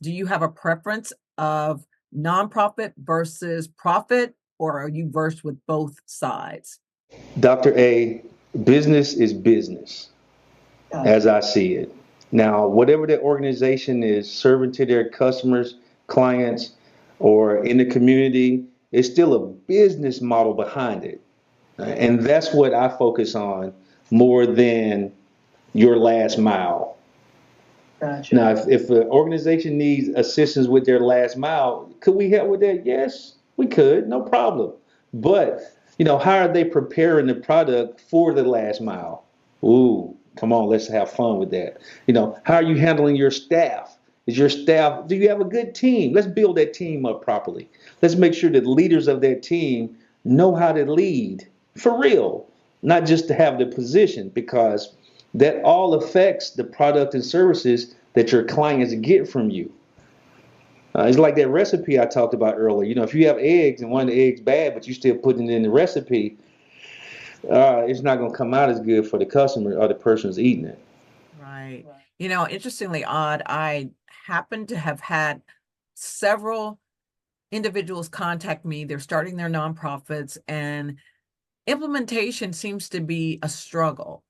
Do you have a preference of nonprofit versus profit, or are you versed with both sides? Dr. A, business is business as I see it. Now, whatever the organization is serving to their customers, clients, or in the community, it's still a business model behind it. And that's what I focus on more than your last mile. Gotcha. Now, if an organization needs assistance with their last mile, could we help with that? Yes, we could, no problem. But, how are they preparing the product for the last mile? Ooh, come on, let's have fun with that. How are you handling your staff? Do you have a good team? Let's build that team up properly. Let's make sure that leaders of that team know how to lead for real, not just to have the position, because that all affects the product and services that your clients get from you. It's like that recipe I talked about earlier. If you have eggs and one of the eggs bad, but you still putting it in the recipe, it's not going to come out as good for the customer or the person who's eating it. Right. Interestingly odd, I happen to have had several individuals contact me. They're starting their nonprofits, and implementation seems to be a struggle.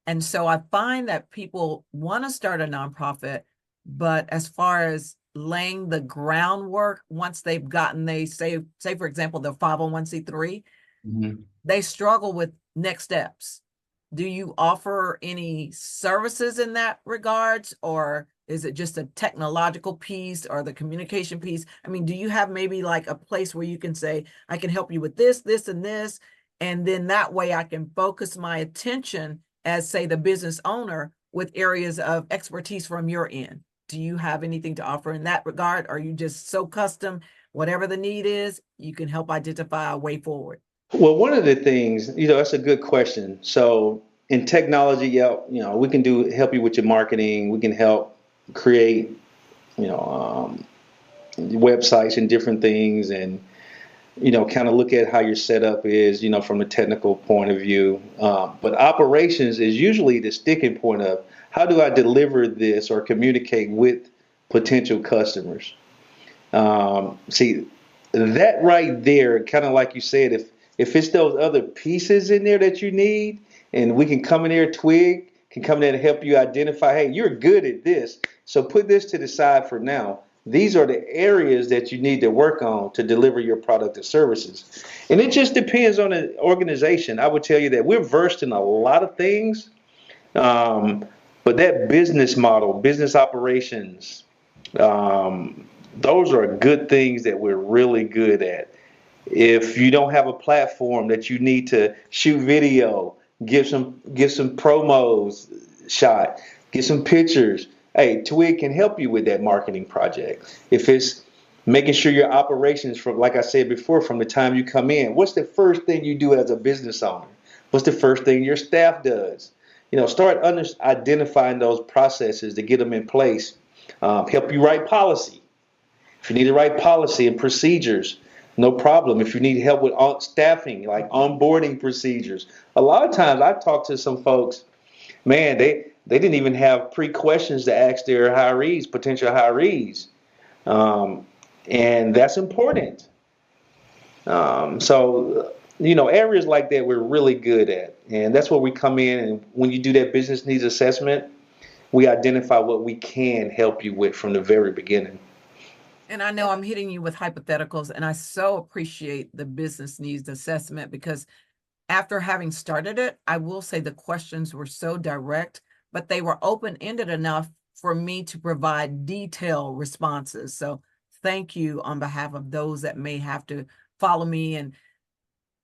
And so I find that people want to start a nonprofit, but as far as laying the groundwork, once they've gotten, they say for example, the 501c3, they struggle with next steps. Do you offer any services in that regards, or is it just a technological piece or the communication piece? I mean, do you have maybe like a place where you can say, I can help you with this, this, and this, and then that way I can focus my attention as, say, the business owner with areas of expertise from your end? Do you have anything to offer in that regard? Or are you just so custom, whatever the need is, you can help identify a way forward? Well, one of the things, that's a good question. So in technology, yeah, we can help you with your marketing. We can help create, websites and different things, and kind of look at how your setup is, from a technical point of view. But operations is usually the sticking point of how do I deliver this or communicate with potential customers. See, that right there, kind of like you said, if it's those other pieces in there that you need, and we can come in there, TWIG can come in there and help you identify, hey, you're good at this, so put this to the side for now. These are the areas that you need to work on to deliver your product or services. And it just depends on the organization. I would tell you that we're versed in a lot of things, but that business model, business operations, those are good things that we're really good at. If you don't have a platform that you need to shoot video, give some promos shot, get some pictures, hey, TWIG can help you with that marketing project. If it's making sure your operations, from, like I said before, from the time you come in, what's the first thing you do as a business owner? What's the first thing your staff does? Start identifying those processes to get them in place. Help you write policy. If you need to write policy and procedures, no problem. If you need help with staffing, like onboarding procedures, a lot of times I talk to some folks, man, they didn't even have pre-questions to ask their hirees, potential hirees. And that's important. So, areas like that we're really good at. And that's where we come in. And when you do that business needs assessment, we identify what we can help you with from the very beginning. And I know I'm hitting you with hypotheticals, and I so appreciate the business needs assessment, because after having started it, I will say the questions were so direct, but they were open-ended enough for me to provide detailed responses. So thank you on behalf of those that may have to follow me. And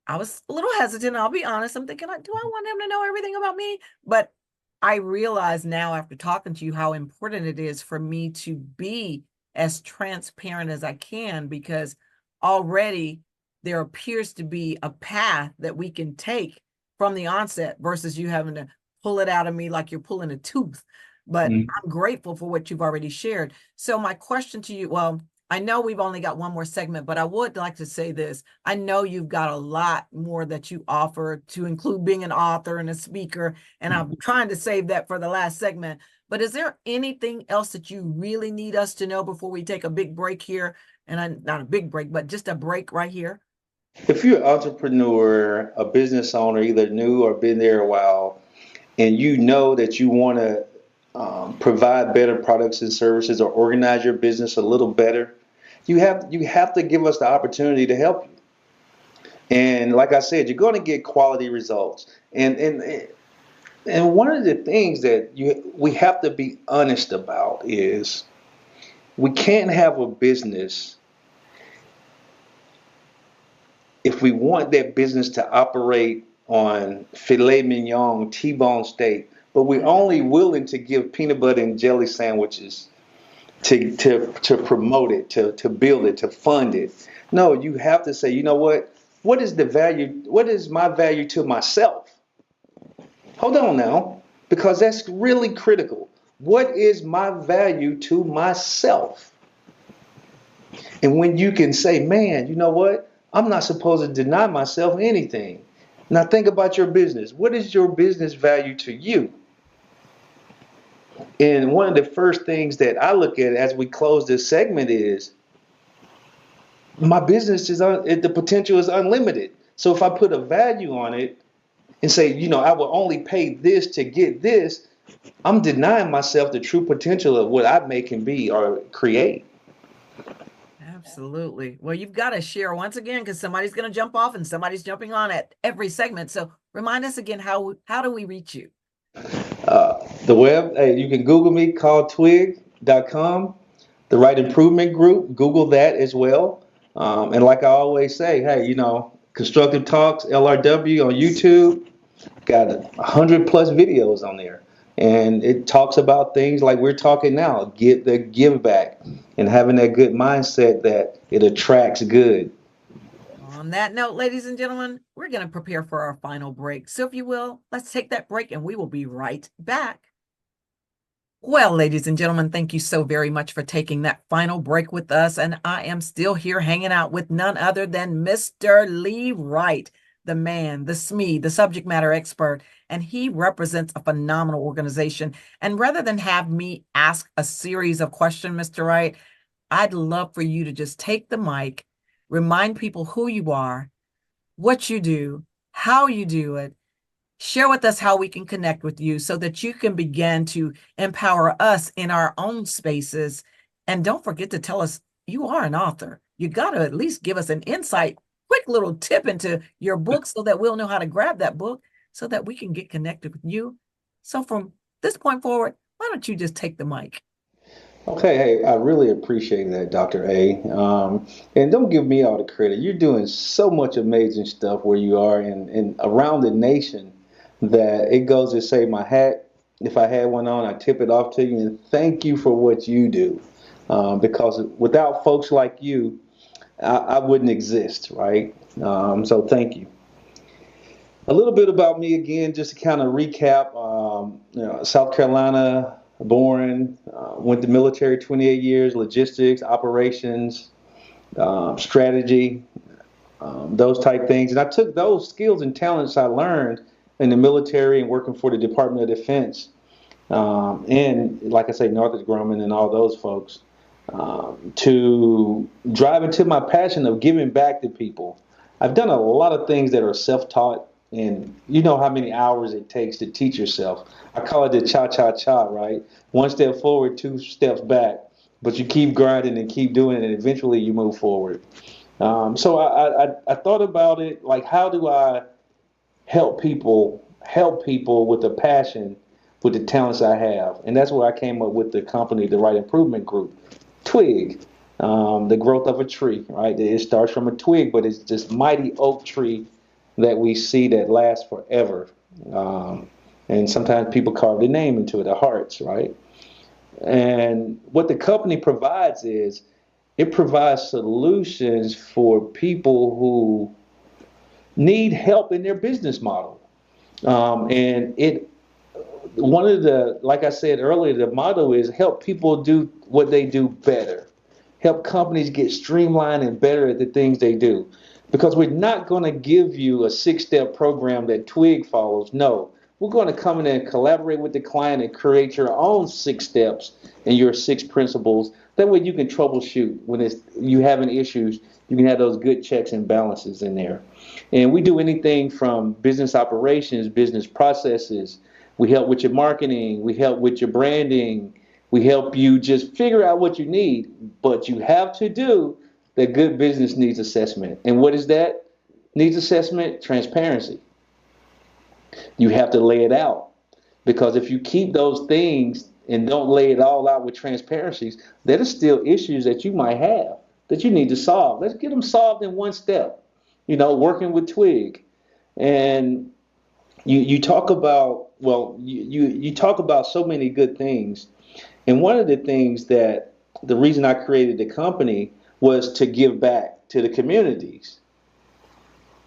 I was a little hesitant, I'll be honest. I'm thinking, do I want him to know everything about me? But I realize now, after talking to you, how important it is for me to be as transparent as I can, because already there appears to be a path that we can take from the onset versus you having to pull it out of me like you're pulling a tooth. But I'm grateful for what you've already shared. So my question to you, well, I know we've only got one more segment, but I would like to say this. I know you've got a lot more that you offer, to include being an author and a speaker, and I'm trying to save that for the last segment. But is there anything else that you really need us to know before we take a big break here? And not a big break, but just a break right here. If you're an entrepreneur, a business owner, either new or been there a while, and you know that you want to provide better products and services or organize your business a little better, you have to give us the opportunity to help you. And like I said, you're going to get quality results. And one of the things that we have to be honest about is we can't have a business if we want that business to operate on filet mignon, T-bone steak, but we're only willing to give peanut butter and jelly sandwiches to promote it, to build it, to fund it. No, you have to say, you know what? What is the value? What is my value to myself? Hold on now, because that's really critical. What is my value to myself? And when you can say, man, you know what? I'm not supposed to deny myself anything. Now think about your business. What is your business value to you? And one of the first things that I look at as we close this segment is my business the potential is unlimited. So if I put a value on it and say, you know, I will only pay this to get this, I'm denying myself the true potential of what I may can be or create. Absolutely. Well, you've got to share once again, because somebody's going to jump off and somebody's jumping on at every segment. So remind us again, how do we reach you? The web, you can Google me, call TWIG.com, the Right Improvement Group, Google that as well. And like I always say, hey, you know, Constructive Talks LRW on YouTube, got 100 plus videos on there. And it talks about things like we're talking now, get the give back and having that good mindset that it attracts good. On that note, ladies and gentlemen, we're going to prepare for our final break. So if you will, let's take that break and we will be right back. Well, ladies and gentlemen, thank you so very much for taking that final break with us. And I am still here hanging out with none other than Mr. Lee Wright, the man, the SME, the subject matter expert, and he represents a phenomenal organization. And rather than have me ask a series of questions, Mr. Wright, I'd love for you to just take the mic, remind people who you are, what you do, how you do it. Share with us how we can connect with you so that you can begin to empower us in our own spaces. And don't forget to tell us you are an author. You got to at least give us an insight, quick little tip into your book so that we'll know how to grab that book so that we can get connected with you. So from this point forward, why don't you just take the mic? Okay, hey, I really appreciate that, Dr. A. And don't give me all the credit. You're doing so much amazing stuff where you are and around the nation that it goes to say my hat. If I had one on, I tip it off to you and thank you for what you do. Because without folks like you, I wouldn't exist, right? So thank you. A little bit about me again, just to kind of recap. South Carolina born, went to military 28 years, logistics, operations, strategy, those type things. And I took those skills and talents I learned in the military and working for the Department of Defense, and like I say, Northrop Grumman and all those folks, to drive into my passion of giving back to people. I've done a lot of things that are self-taught, and you know how many hours it takes to teach yourself. I call it the cha-cha-cha, right? One step forward, two steps back, but you keep grinding and keep doing it, and eventually you move forward. So I thought about it, like, how do I help people with a passion, with the talents I have? And that's where I came up with the company, the Right Improvement Group, TWIG, the growth of a tree, right? It starts from a twig, but it's this mighty oak tree that we see that lasts forever. And sometimes people carve their name into it, their hearts, right? And what the company provides is it provides solutions for people who need help in their business model. And one of the, like I said earlier, the motto is help people do what they do better. Help companies get streamlined and better at the things they do. Because we're not going to give you a 6-step program that TWIG follows. No, We're going to come in and collaborate with the client and create your own 6 steps and your 6 principles. That way you can troubleshoot when you having issues. You can have those good checks and balances in there. And we do anything from business operations, business processes. We help with your marketing. We help with your branding. We help you just figure out what you need. But you have to do the good business needs assessment. And what is that? Needs assessment, transparency. You have to lay it out. Because if you keep those things and don't lay it all out with transparencies, there are still issues that you might have that you need to solve. Let's get them solved in one step. Working with TWIG. And you talk about, you talk about so many good things. And one of the things that the reason I created the company was to give back to the communities,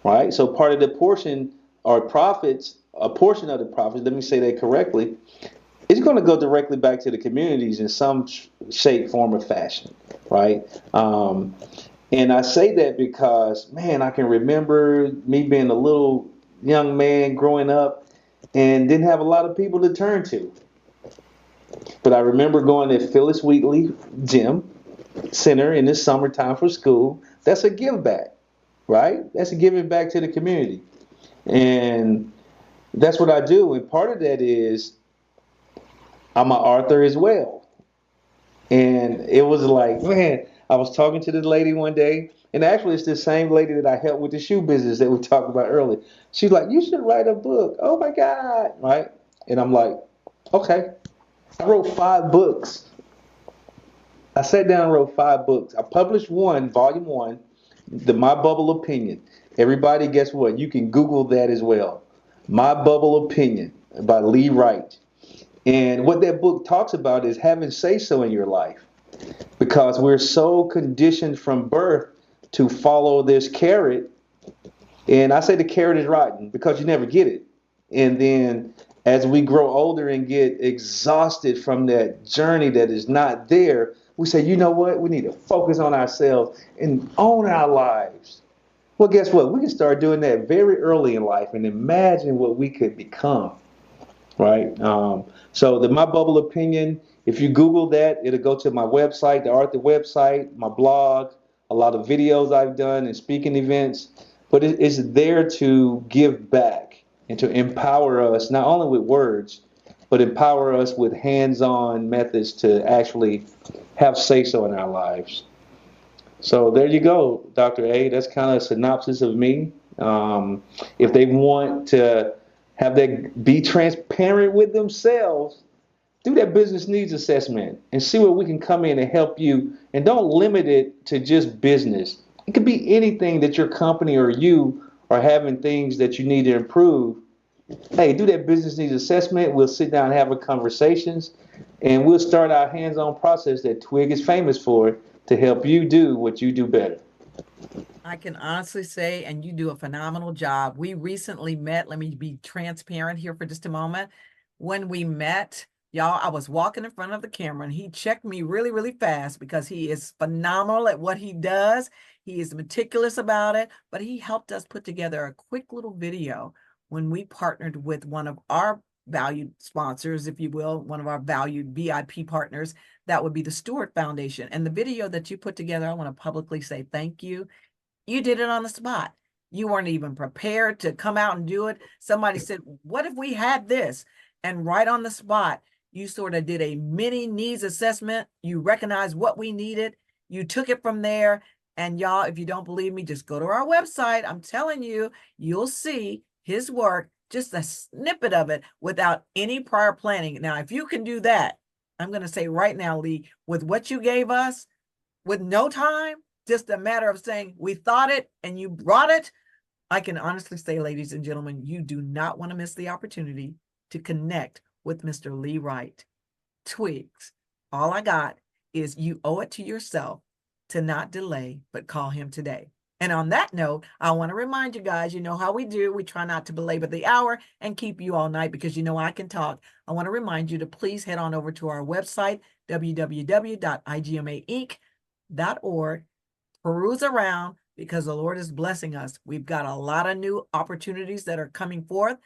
right? So part of the portion or profits, a portion of the profits, let me say that correctly, is going to go directly back to the communities in some shape, form, or fashion, right? And I say that because, man, I can remember me being a little young man growing up and didn't have a lot of people to turn to. But I remember going to Phyllis Wheatley Gym Center in the summertime for school. That's a give back, right? That's a giving back to the community. And that's what I do. And part of that is I'm an author as well. And it was like, man, I was talking to the lady one day, and actually it's the same lady that I helped with the shoe business that we talked about earlier. She's like, you should write a book. Oh my God, right? And I'm like, okay. I wrote 5 books. I sat down and wrote 5 books. I published one, volume 1, the My Bubble Opinion. Everybody, guess what? You can Google that as well. My Bubble Opinion by Lee Wright. And what that book talks about is having say-so in your life, because we're so conditioned from birth to follow this carrot. And I say the carrot is rotten because you never get it. And then as we grow older and get exhausted from that journey that is not there, we say, you know what? We need to focus on ourselves and own our lives. Well, guess what? We can start doing that very early in life and imagine what we could become. Right? So the My Bubble Opinion, if you Google that, it'll go to my website, the Arthur website, my blog, a lot of videos I've done and speaking events. But it's there to give back and to empower us, not only with words, but empower us with hands-on methods to actually have say-so in our lives. So there you go, Dr. A. That's kind of a synopsis of me. If they want to have that be transparent with themselves, do that business needs assessment and see where we can come in and help you. And don't limit it to just business. It could be anything that your company or you are having things that you need to improve. Hey, do that business needs assessment. We'll sit down and have a conversations, and we'll start our hands-on process that TWIG is famous for to help you do what you do better. I can honestly say, and you do a phenomenal job. We recently met. Let me be transparent here for just a moment. When we met, y'all, I was walking in front of the camera and he checked me really, really fast because he is phenomenal at what he does. He is meticulous about it, but he helped us put together a quick little video when we partnered with one of our valued sponsors, if you will, one of our valued VIP partners. That would be the Stewart Foundation. And the video that you put together, I want to publicly say thank you. You did it on the spot. You weren't even prepared to come out and do it. Somebody said, what if we had this? And right on the spot, you sort of did a mini needs assessment. You recognized what we needed. You took it from there. And y'all, if you don't believe me, just go to our website. I'm telling you, you'll see his work, just a snippet of it without any prior planning. Now, if you can do that, I'm going to say right now, Lee, with what you gave us, with no time, just a matter of saying, we thought it and you brought it. I can honestly say, ladies and gentlemen, you do not want to miss the opportunity to connect with Mr. Lee Wright. TWIGs. All I got is you owe it to yourself to not delay, but call him today. And on that note, I want to remind you guys, you know how we do. We try not to belabor the hour and keep you all night because you know I can talk. I want to remind you to please head on over to our website, www.igmainc.org. Peruse around because the Lord is blessing us. We've got a lot of new opportunities that are coming forth.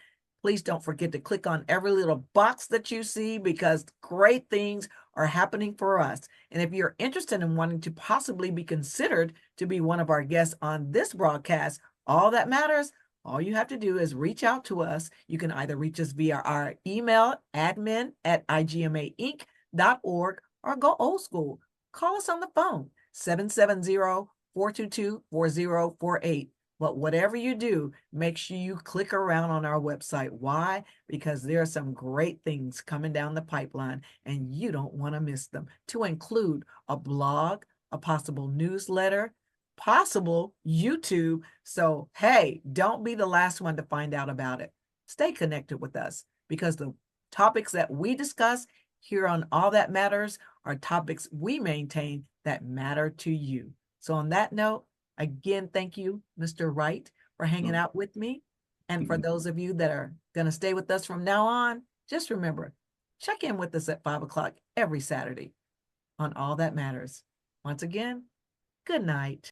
Please don't forget to click on every little box that you see, because great things are happening for us. And if you're interested in wanting to possibly be considered to be one of our guests on this broadcast, all that matters, all you have to do is reach out to us. You can either reach us via our email, admin@igmainc.org, or go old school. Call us on the phone, 770-422-4048. But whatever you do, make sure you click around on our website. Why? Because there are some great things coming down the pipeline, and you don't want to miss them, to include a blog, a possible newsletter, possible YouTube. So, hey, don't be the last one to find out about it. Stay connected with us, because the topics that we discuss here on All That Matters are topics we maintain that matter to you. So on that note, again, thank you, Mr. Wright, for hanging out with me. And for those of you that are going to stay with us from now on, just remember, check in with us at 5 o'clock every Saturday on All That Matters. Once again, good night.